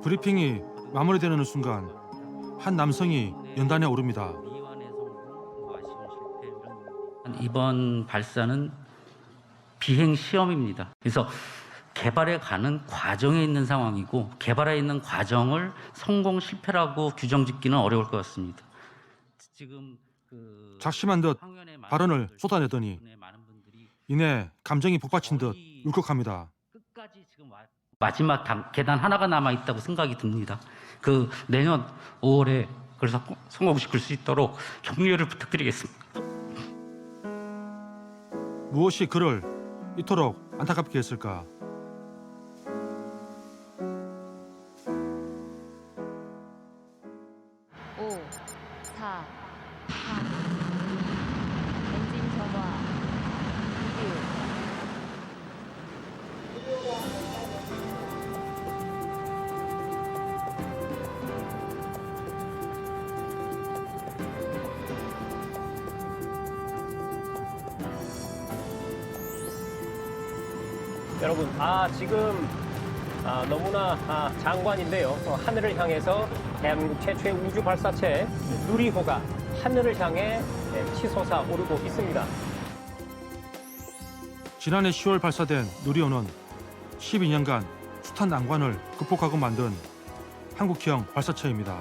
브리핑이 마무리되는 순간 한 남성이 연단에 오릅니다. 이번 발사는 비행 시험입니다. 그래서 개발해 가는 과정에 있는 상황이고 개발해 있는 과정을 성공 실패라고 규정짓기는 어려울 것 같습니다. 지금 작심한 듯 발언을 쏟아내더니 이내 감정이 복받친 듯 울컥합니다. 끝까지 지금 마지막 계단 하나가 남아 있다고 생각이 듭니다. 내년 5월에 그래서 성공시킬 수 있도록 격려를 부탁드리겠습니다. 무엇이 그를 이토록 안타깝게 했을까? 오, 4, 3, 엔진 점화, 6. 여러분, 지금 너무나 장관인데요. 하늘을 향해서 대한민국 최초의 우주 발사체 누리호가 하늘을 향해 치솟아 오르고 있습니다. 지난해 10월 발사된 누리호는 12년간 숱한 난관을 극복하고 만든 한국형 발사체입니다.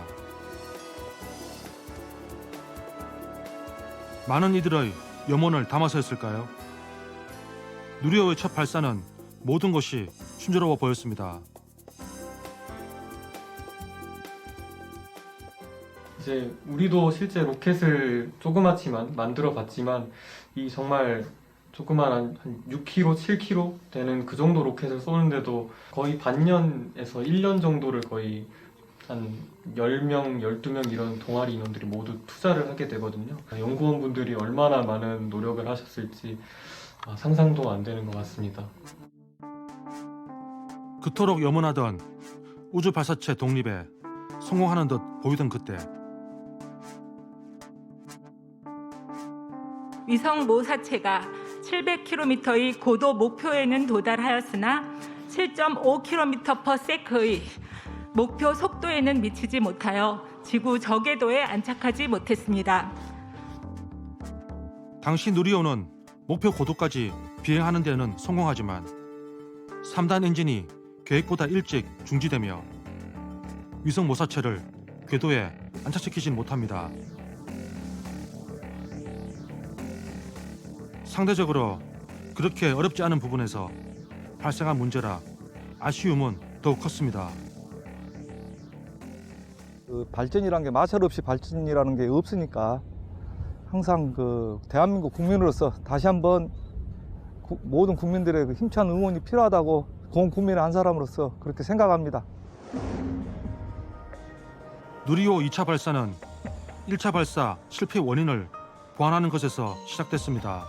많은 이들의 염원을 담아서였을까요? 누리호의 첫 발사는 모든 것이 순조로워 보였습니다. 이제 우리도 실제 로켓을 조그맣지만 만들어 봤지만 이 정말 조그만 한 6kg, 7kg 되는 그 정도 로켓을 쏘는데도 거의 반년에서 1년 정도를 거의 한 10명, 12명 이런 동아리 인원들이 모두 투자를 하게 되거든요. 연구원분들이 얼마나 많은 노력을 하셨을지 상상도 안 되는 것 같습니다. 그토록 염원하던 우주 발사체 독립에 성공하는 듯 보이던 그때 위성 모사체가 700km의 고도 목표에는 도달하였으나 7.5km/s의 목표 속도에는 미치지 못하여 지구 저궤도에 안착하지 못했습니다. 당시 누리호는 목표 고도까지 비행하는 데는 성공하지만 3단 엔진이 계획보다 일찍 중지되며 위성 모사체를 궤도에 안착시키진 못합니다. 상대적으로 그렇게 어렵지 않은 부분에서 발생한 문제라 아쉬움은 더욱 컸습니다. 발전이라는 게 마찰 없이 발전이라는 게 없으니까 항상 대한민국 국민으로서 다시 한번 모든 국민들의 힘찬 응원이 필요하다고 온 국민의 한 사람으로서 그렇게 생각합니다. 누리호 2차 발사는 1차 발사 실패 원인을 보완하는 것에서 시작됐습니다.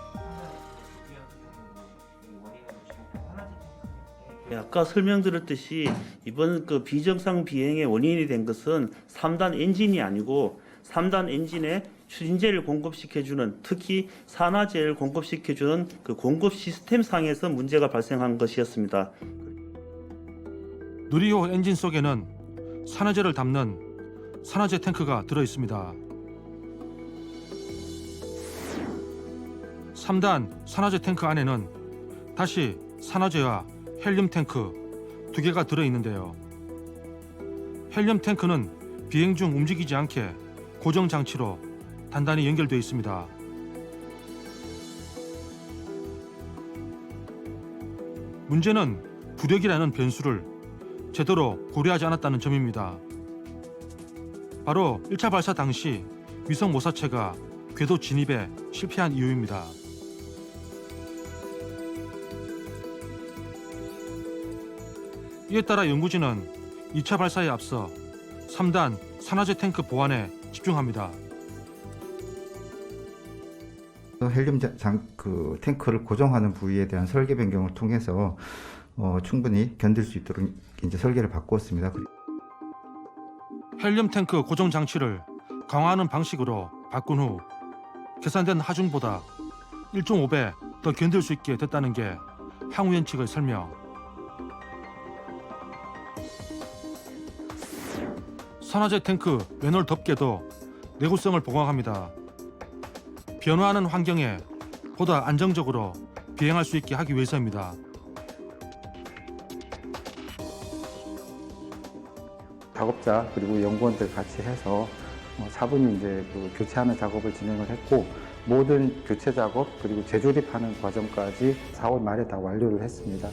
아까 설명드렸듯이 이번 비정상 비행의 원인이 된 것은 3단 엔진이 아니고 3단 엔진에 추진제를 공급시켜주는, 특히 산화제를 공급시켜주는 공급 시스템 상에서 문제가 발생한 것이었습니다. 누리호 엔진 속에는 산화제를 담는 산화제 탱크가 들어 있습니다. 3단 산화제 탱크 안에는 다시 산화제와 헬륨 탱크 2개가 들어 있는데요. 헬륨 탱크는 비행 중 움직이지 않게 고정 장치로 단단히 연결되어 있습니다. 문제는 부력이라는 변수를 제대로 고려하지 않았다는 점입니다. 바로 1차 발사 당시 위성 모사체가 궤도 진입에 실패한 이유입니다. 이에 따라 연구진은 2차 발사에 앞서 3단 산화제 탱크 보완에 집중합니다. 헬륨 탱크를 고정하는 부위에 대한 설계 변경을 통해서 충분히 견딜 수 있도록 이제 설계를 바꾸었습니다. 헬륨 탱크 고정 장치를 강화하는 방식으로 바꾼 후 계산된 하중보다 1.5배 더 견딜 수 있게 됐다는 게 항우연 측의 설명. 산화제 탱크 맨홀 덮개도 내구성을 보강합니다. 변화하는 환경에 보다 안정적으로 비행할 수 있게 하기 위해서입니다. 작업자 그리고 연구원들 같이 해서 차분히 이제 그 교체하는 작업을 진행을 했고, 모든 교체 작업 그리고 재조립하는 과정까지 4월 말에 다 완료를 했습니다.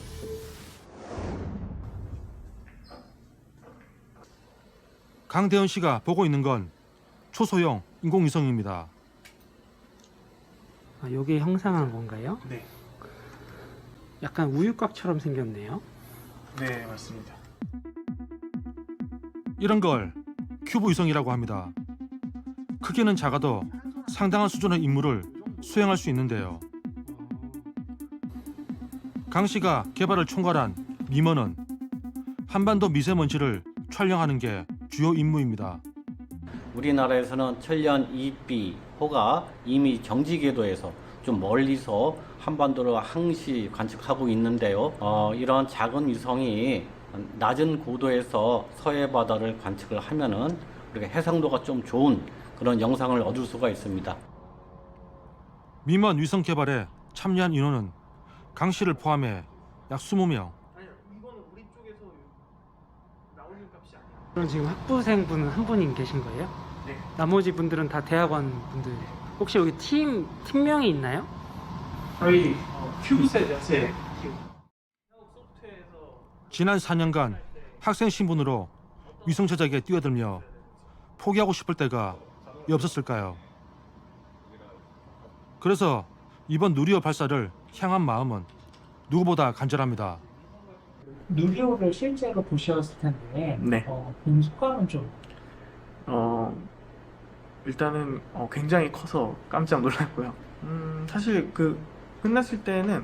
강대현 씨가 보고 있는 건 초소형 인공위성입니다. 이게 형상한 건가요? 네. 약간 우유곽처럼 생겼네요. 네, 맞습니다. 이런 걸 큐브 위성이라고 합니다. 크기는 작아도 상당한 수준의 임무를 수행할 수 있는데요. 강 씨가 개발을 총괄한 미먼은 한반도 미세먼지를 촬영하는 게 주요 임무입니다. 우리나라에서는 천리안 2B 호가 이미 정지 궤도에서 좀 멀리서 한반도를 항시 관측하고 있는데요. 이런 작은 위성이 낮은 고도에서 서해 바다를 관측을 하면은 우리가 해상도가 좀 좋은 그런 영상을 얻을 수가 있습니다. 미먼 위성 개발에 참여한 인원은 강 씨를 포함해 약 20명. 그럼 지금 학부생분은 한 분이 계신 거예요? 네. 나머지 분들은 다 대학원 분들. 혹시 여기 팀명이 있나요? 저희 큐브셋 자체 지난 4년간 학생 신분으로 위성 제작에 뛰어들며 포기하고 싶을 때가 왜 없었을까요? 그래서 이번 누리호 발사를 향한 마음은 누구보다 간절합니다. 누리호를 실제로 보셨을 텐데, 네. 본 소감은 좀. 일단은 굉장히 커서 깜짝 놀랐고요. 사실 그 끝났을 때는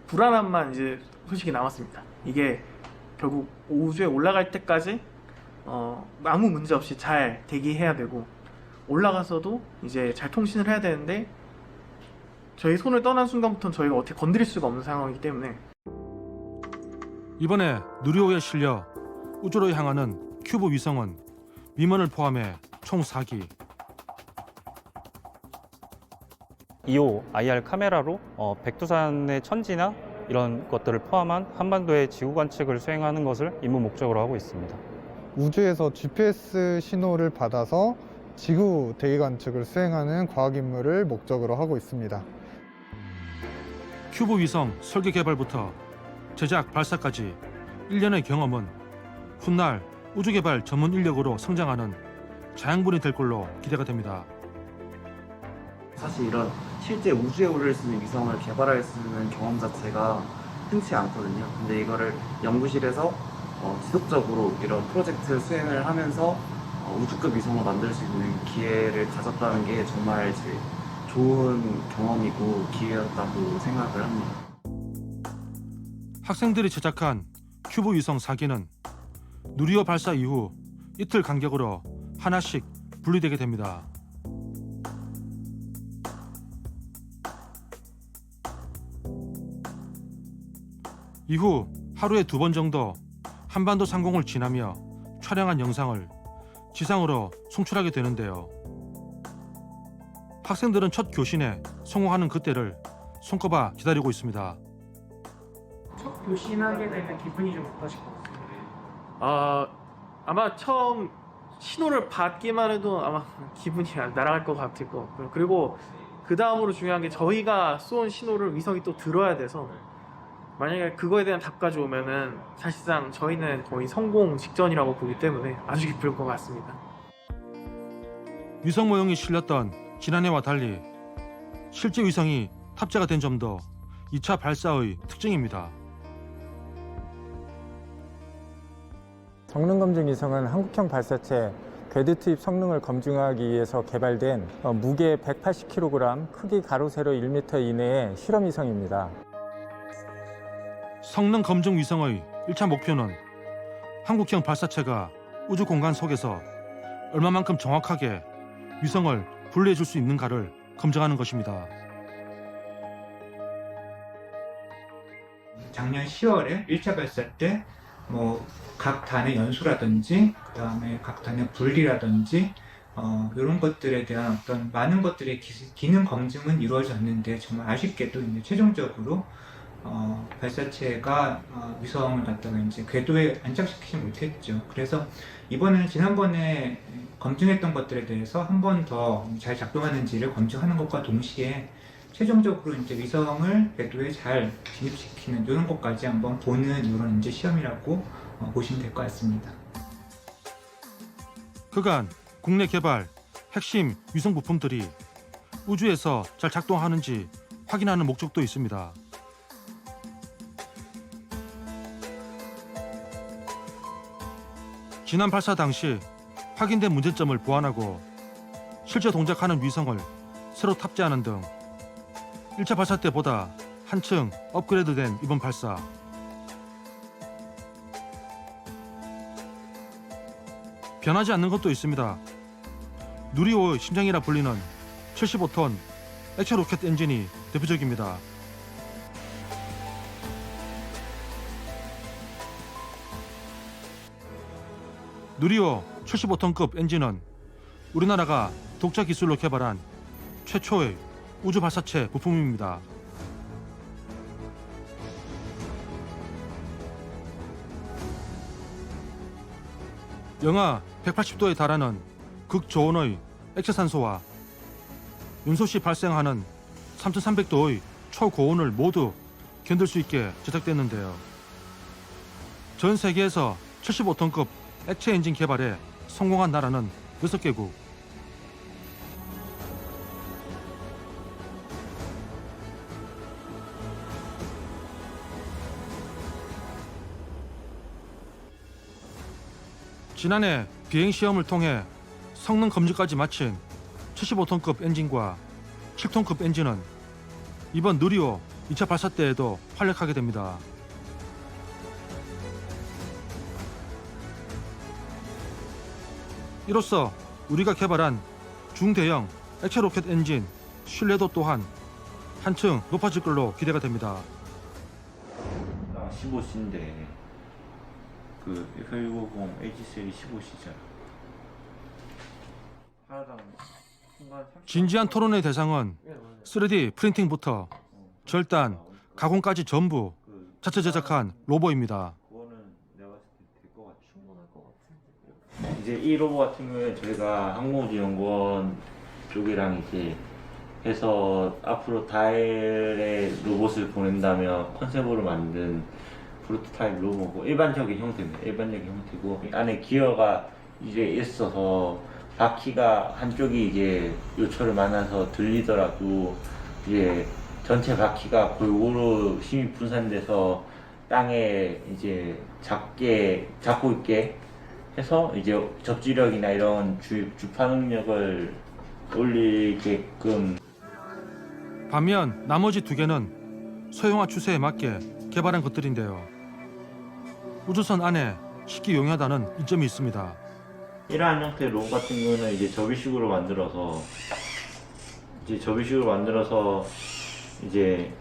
불안함만 이제 솔직히 남았습니다. 이게 결국 우주에 올라갈 때까지 아무 문제 없이 잘 대기해야 되고, 올라가서도 이제 잘 통신을 해야 되는데 저희 손을 떠난 순간부터는 저희가 어떻게 건드릴 수가 없는 상황이기 때문에 이번에 누리호에 실려 우주로 향하는 큐브 위성은 미먼을 포함해 총 4기. 2호 IR 카메라로 백두산의 천지나 이런 것들을 포함한 한반도의 지구 관측을 수행하는 것을 임무 목적으로 하고 있습니다. 우주에서 GPS 신호를 받아서 지구 대기 관측을 수행하는 과학 임무를 목적으로 하고 있습니다. 큐브 위성 설계 개발부터 제작 발사까지 1년의 경험은 훗날 우주개발 전문 인력으로 성장하는 자양분이 될 걸로 기대가 됩니다. 사실 이런 실제 우주에 올릴 수 있는 위성을 개발할 수 있는 경험 자체가 흔치 않거든요. 근데 이거를 연구실에서 지속적으로 이런 프로젝트 수행을 하면서 우주급 위성을 만들 수 있는 기회를 가졌다는 게 정말 제일 좋은 경험이고 기회였다고 생각을 합니다. 학생들이 제작한 큐브 위성 4기는 누리호 발사 이후 이틀 간격으로 하나씩 분리되게 됩니다. 이후 하루에 2번 정도 한반도 상공을 지나며 촬영한 영상을 지상으로 송출하게 되는데요. 학생들은 첫 교신에 성공하는 그때를 손꼽아 기다리고 있습니다. 첫 교신하게 되면 기분이 좀 어떠실 것 같습니다. 아마 처음 신호를 받기만 해도 아마 기분이 날아갈 것 같을 것 같고요. 그리고 그 다음으로 중요한 게 저희가 쏜 신호를 위성이 또 들어야 돼서 만약에 그거에 대한 답까지 오면은 사실상 저희는 거의 성공 직전이라고 보기 때문에 아주 기쁠 것 같습니다. 위성 모형이 실렸던 지난해와 달리 실제 위성이 탑재가 된 점도 2차 발사의 특징입니다. 성능 검증 위성은 한국형 발사체 궤도 투입 성능을 검증하기 위해서 개발된 무게 180kg, 크기 가로 세로 1m 이내의 실험 위성입니다. 성능 검증 위성의 1차 목표는 한국형 발사체가 우주 공간 속에서 얼마만큼 정확하게 위성을 분리해 줄 수 있는가를 검증하는 것입니다. 작년 10월에 1차 발사 때 각 단의 연수라든지 그다음에 각 단의 분리라든지 이런 것들에 대한 어떤 많은 것들의 기능 검증은 이루어졌는데 정말 아쉽게도 이제 최종적으로 발사체가 위성을 갖다가 이제 궤도에 안착시키지 못했죠. 그래서 이번에는 지난번에 검증했던 것들에 대해서 한 번 더 잘 작동하는지를 검증하는 것과 동시에 최종적으로 이제 위성을 궤도에 잘 진입시키는 이런 것까지 한번 보는 이런 이제 시험이라고 보시면 될 것 같습니다. 그간 국내 개발 핵심 위성 부품들이 우주에서 잘 작동하는지 확인하는 목적도 있습니다. 지난 발사 당시 확인된 문제점을 보완하고 실제 동작하는 위성을 새로 탑재하는 등 1차 발사 때보다 한층 업그레이드된 이번 발사. 변하지 않는 것도 있습니다. 누리호의 심장이라 불리는 75톤 액체 로켓 엔진이 대표적입니다. 누리호 75톤급 엔진은 우리나라가 독자 기술로 개발한 최초의 우주 발사체 부품입니다. 영하 180도에 달하는 극저온의 액체산소와 윤소시 발생하는 3300도의 초고온을 모두 견딜 수 있게 제작됐는데요. 전 세계에서 75톤급 액체 엔진 개발에 성공한 나라는 6개국. 지난해 비행시험을 통해 성능 검증까지 마친 75톤급 엔진과 7톤급 엔진은 이번 누리호 2차 발사 때에도 활약하게 됩니다. 이로써 우리가 개발한 중대형 액체 로켓 엔진 신뢰도 또한 한층 높아질 걸로 기대가 됩니다. 15C인데 그 F150 H3 15C잖아. 하나당 진지한 토론의 대상은 3D 프린팅부터 절단, 가공까지 전부 자체 제작한 로봇입니다. 이제 이 로봇 같은 경우에 저희가 항공우주연구원 쪽이랑 이제 해서 앞으로 달에 로봇을 보낸다면 컨셉으로 만든 프로토타입 로봇고 일반적인 형태입니다. 일반적인 형태고 안에 기어가 이제 있어서 바퀴가 한쪽이 이제 요철을 만나서 들리더라도 이제 전체 바퀴가 골고루 힘이 분산돼서 땅에 이제 잡고 있게 해서 이제 접지력이나 이런 주파 능력을 올리게끔. 반면 나머지 두 개는 소형화 추세에 맞게 개발한 것들인데요. 우주선 안에 쉽게 용이하다는 이점이 있습니다. 이러한 형태의 로봇 같은 경우는 이제 접이식으로 만들어서 이제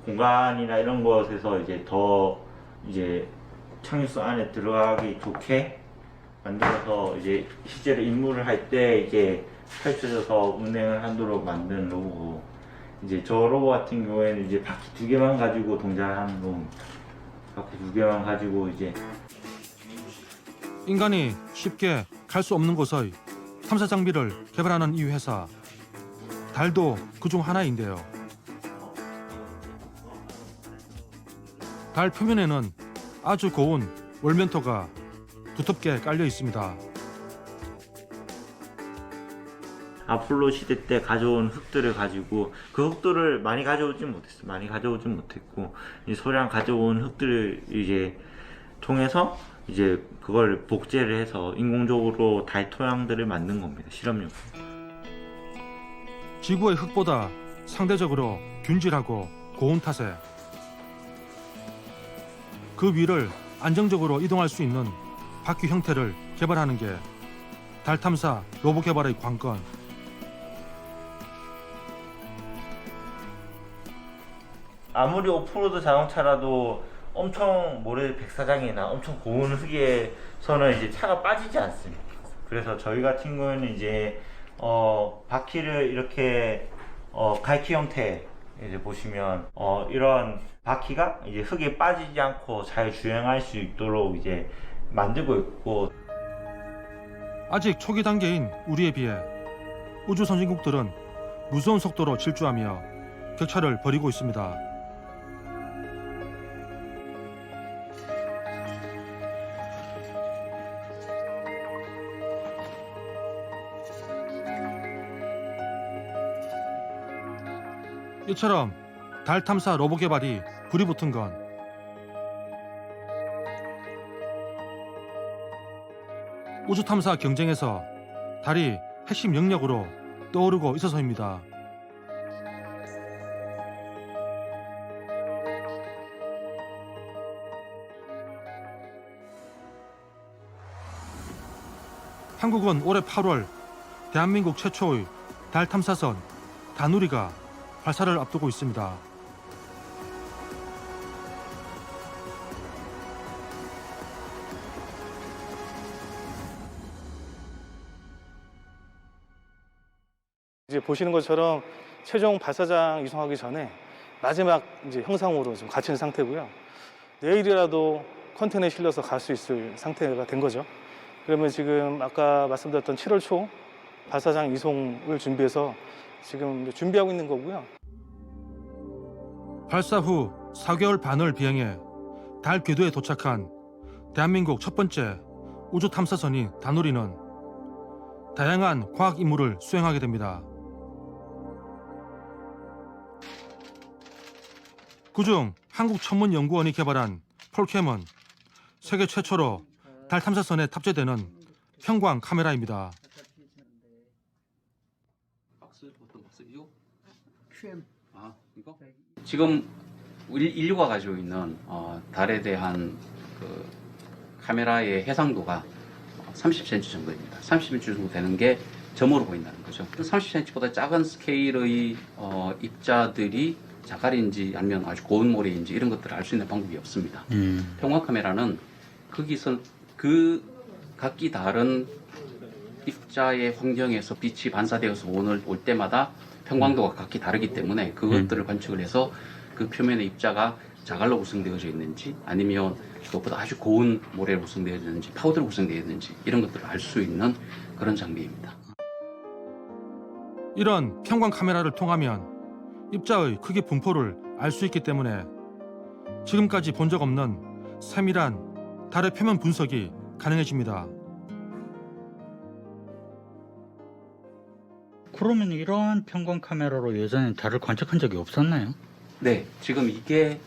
공간이나 이런 것에서 이제 더 이제 착륙선 안에 들어가기 좋게 만들어서 이제 실제로 임무를 할 때 이제 펼쳐져서 운행을 하도록 만든 로봇고, 이제 저 로봇 같은 경우에는 이제 바퀴 2개만 가지고 동작하는 로봇입니다. 바퀴 2개만 가지고 이제 인간이 쉽게 갈 수 없는 곳의 탐사 장비를 개발하는 이 회사. 달도 그중 하나인데요. 달 표면에는 아주 고운 월면토가 두텁게 깔려 있습니다. 아폴로 시대 때 가져온 흙들을 가지고 그 흙들을 많이 가져오진 못했고 이 소량 가져온 흙들을 이제 통해서 이제 그걸 복제를 해서 인공적으로 달 토양들을 만든 겁니다. 실험용. 지구의 흙보다 상대적으로 균질하고 고운 탓에 그 위를 안정적으로 이동할 수 있는 바퀴 형태를 개발하는 게 달 탐사 로봇 개발의 관건. 아무리 오프로드 자동차라도 엄청 모래 백사장이나 엄청 고운 흙에서는 이제 차가 빠지지 않습니다. 그래서 저희 같은 경우는 이제 바퀴를 이렇게 갈퀴 형태 이제 보시면 이런 바퀴가 이제 흙에 빠지지 않고 잘 주행할 수 있도록 이제 만들고 있고, 아직 초기 단계인 우리에 비해 우주 선진국들은 무서운 속도로 질주하며 격차를 벌이고 있습니다. 이처럼 달 탐사 로봇 개발이 불이 붙은 건 우주 탐사 경쟁에서 달이 핵심 영역으로 떠오르고 있어서입니다. 한국은 올해 8월 대한민국 최초의 달 탐사선 다누리가 발사를 앞두고 있습니다. 이제 보시는 것처럼 최종 발사장 이송하기 전에 마지막 이제 형상으로 좀 갖춘 상태고요. 내일이라도 컨테이너에 실려서 갈 수 있을 상태가 된 거죠. 그러면 지금 아까 말씀드렸던 7월 초 발사장 이송을 준비해서 지금 준비하고 있는 거고요. 발사 후 4개월 반을 비행해 달 궤도에 도착한 대한민국 첫 번째 우주 탐사선인 다누리는 다양한 과학 임무를 수행하게 됩니다. 그중 한국천문연구원이 개발한 폴캠은 세계 최초로 달 탐사선에 탑재되는 평광 카메라입니다. 지금 인류가 가지고 있는 달에 대한 그 카메라의 해상도가 30cm 정도입니다. 30cm 정도 되는 게 점으로 보인다는 거죠. 30cm보다 작은 스케일의 입자들이 자갈인지 아니면 아주 고운 모래인지 이런 것들을 알 수 있는 방법이 없습니다. 평광 카메라는 거기서 그 각기 다른 입자의 환경에서 빛이 반사되어서 올 때마다 평광도가 각기 다르기 때문에 그것들을 관측을 해서 그 표면의 입자가 자갈로 구성되어져 있는지 아니면 그것보다 아주 고운 모래로 구성되어 있는지 파우더로 구성되어 있는지 이런 것들을 알 수 있는 그런 장비입니다. 이런 평광 카메라를 통하면 입자의 크기 분포를 알 수 있기 때문에 지금까지 본 적 없는 세밀한 달의 표면 분석이 가능해집니다. 그러면 이러한 평광 카메라로 예전에 달을 관측한 적이 없었나요? 네, 지금 이게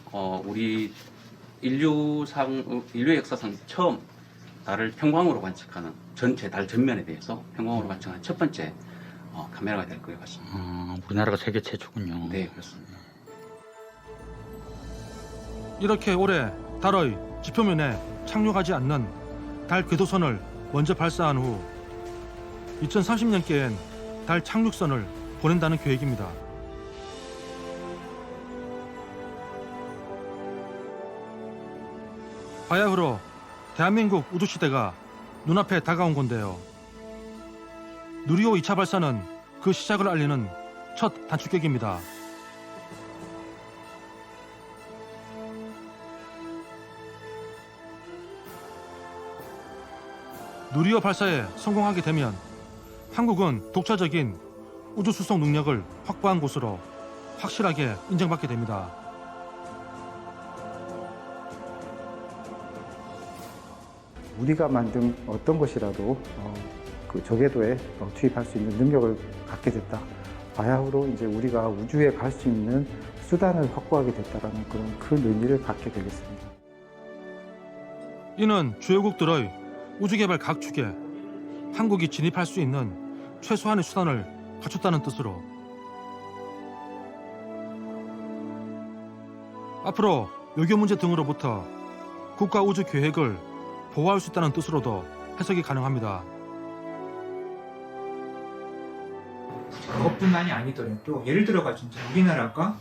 우리 인류의 역사상 처음 달을 평광으로 관측하는 전체 달 전면에 대해서 평광으로 관측하는 첫 번째 카메라가 될 것 같습니다. 우리나라가 세계 최초군요. 네, 그렇습니다. 이렇게 올해 달의 지표면에 착륙하지 않는 달 궤도선을 먼저 발사한 후 2030년께엔 달 착륙선을 보낸다는 계획입니다. 바야흐로 대한민국 우주시대가 눈앞에 다가온 건데요. 누리호 2차 발사는 그 시작을 알리는 첫 단축격입니다. 누리호 발사에 성공하게 되면 한국은 독자적인 우주 수송 능력을 확보한 곳으로 확실하게 인정받게 됩니다. 우리가 만든 어떤 것이라도 그 저궤도에 투입할 수 있는 능력을 갖게 됐다. 바야흐로 이제 우리가 우주에 갈 수 있는 수단을 확보하게 됐다라는 그런 큰 의미를 갖게 되겠습니다. 이는 주요국들의 우주개발 각 축에 한국이 진입할 수 있는 최소한의 수단을 갖췄다는 뜻으로 앞으로 외교 문제 등으로부터 국가 우주 계획을 보호할 수 있다는 뜻으로도 해석이 가능합니다. 그것뿐만이 아니더라도 예를 들어가지고 우리나라가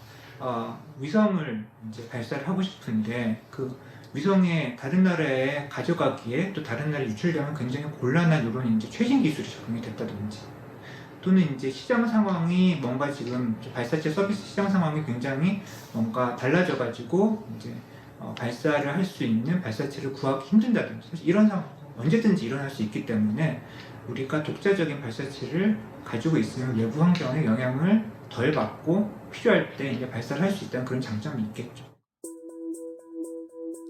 위성을 이제 발사를 하고 싶은데 그 위성에 다른 나라에 가져가기에 또 다른 나라에 유출되면 굉장히 곤란한 이런 이제 최신 기술이 적용이 됐다든지 또는 이제 시장 상황이 뭔가 지금 발사체 서비스 시장 상황이 굉장히 뭔가 달라져가지고 이제 발사를 할 수 있는 발사체를 구하기 힘든다든지 사실 이런 상황 언제든지 일어날 수 있기 때문에 우리가 독자적인 발사체를 가지고 있으면 외부 환경의 영향을 덜 받고 필요할 때 이제 발사를 할 수 있다는 그런 장점이 있겠죠.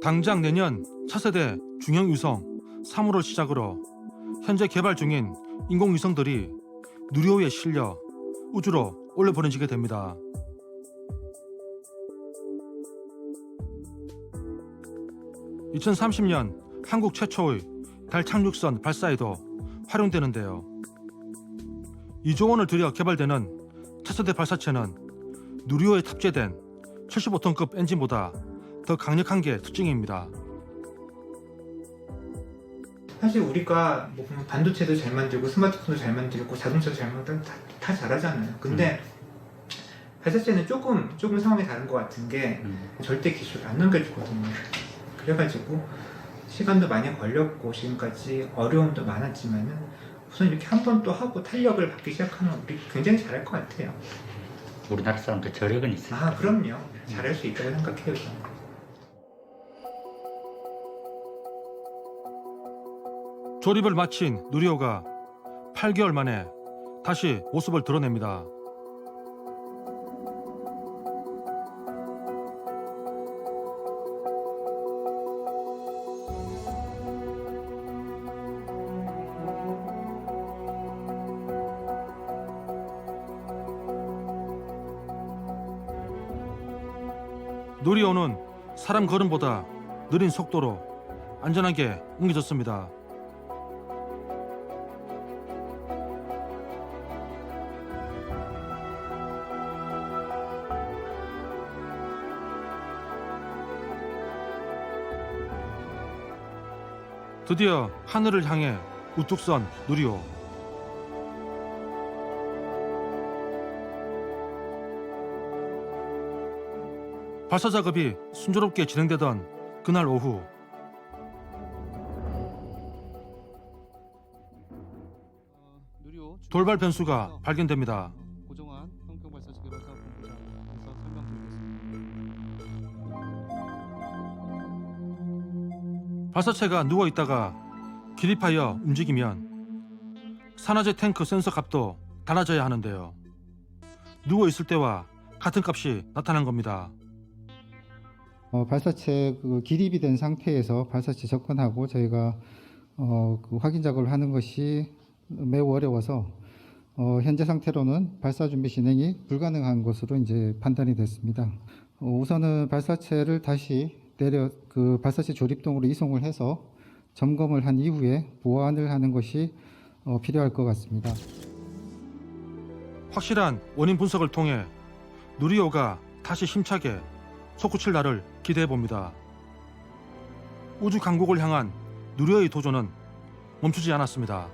당장 내년 차세대 중형 위성 3호를 시작으로 현재 개발 중인 인공위성들이 누리호에 실려 우주로 올려보내지게 됩니다. (2030년) 한국 최초의 달 착륙선 발사에도 활용되는데요. 2조 원을 들여 개발되는 차세대 발사체는 누리호에 탑재된 75톤급 엔진보다 더 강력한 게 특징입니다. 사실 우리가 뭐 보면 반도체도 잘 만들고 스마트폰도 잘 만들고 자동차도 잘 만들고 다 잘하잖아요. 근데 발사체는 조금 상황이 다른 것 같은 게 절대 기술을 안 넘겨주거든요. 그래가지고 시간도 많이 걸렸고 지금까지 어려움도 많았지만은 우선 이렇게 한 번 또 하고 탄력을 받기 시작하면 우리 굉장히 잘할 것 같아요. 우리나라 사람들 저력은 있어요. 아 그럼요. 잘할 수 있다고 생각해요. 저는. 조립을 마친 누리호가 8개월 만에 다시 모습을 드러냅니다. 누리호는 사람 걸음보다 느린 속도로 안전하게 옮겨졌습니다. 드디어 하늘을 향해 우뚝 선 누리호. 발사 작업이 순조롭게 진행되던 그날 오후, 돌발 변수가 발견됩니다. 발사체가 누워 있다가 기립하여 움직이면 산화제 탱크 센서 값도 달라져야 하는데요. 누워 있을 때와 같은 값이 나타난 겁니다. 발사체 기립이 된 상태에서 발사체 접근하고 저희가 확인 작업을 하는 것이 매우 어려워서 현재 상태로는 발사 준비 진행이 불가능한 것으로 이제 판단이 됐습니다. 우선은 발사체를 다시 발사체 조립동으로 이송을 해서 점검을 한 이후에 보완을 하는 것이 필요할 것 같습니다. 확실한 원인 분석을 통해 누리호가 다시 힘차게 솟구칠 날을 기대해 봅니다. 우주 강국을 향한 누리호의 도전은 멈추지 않았습니다.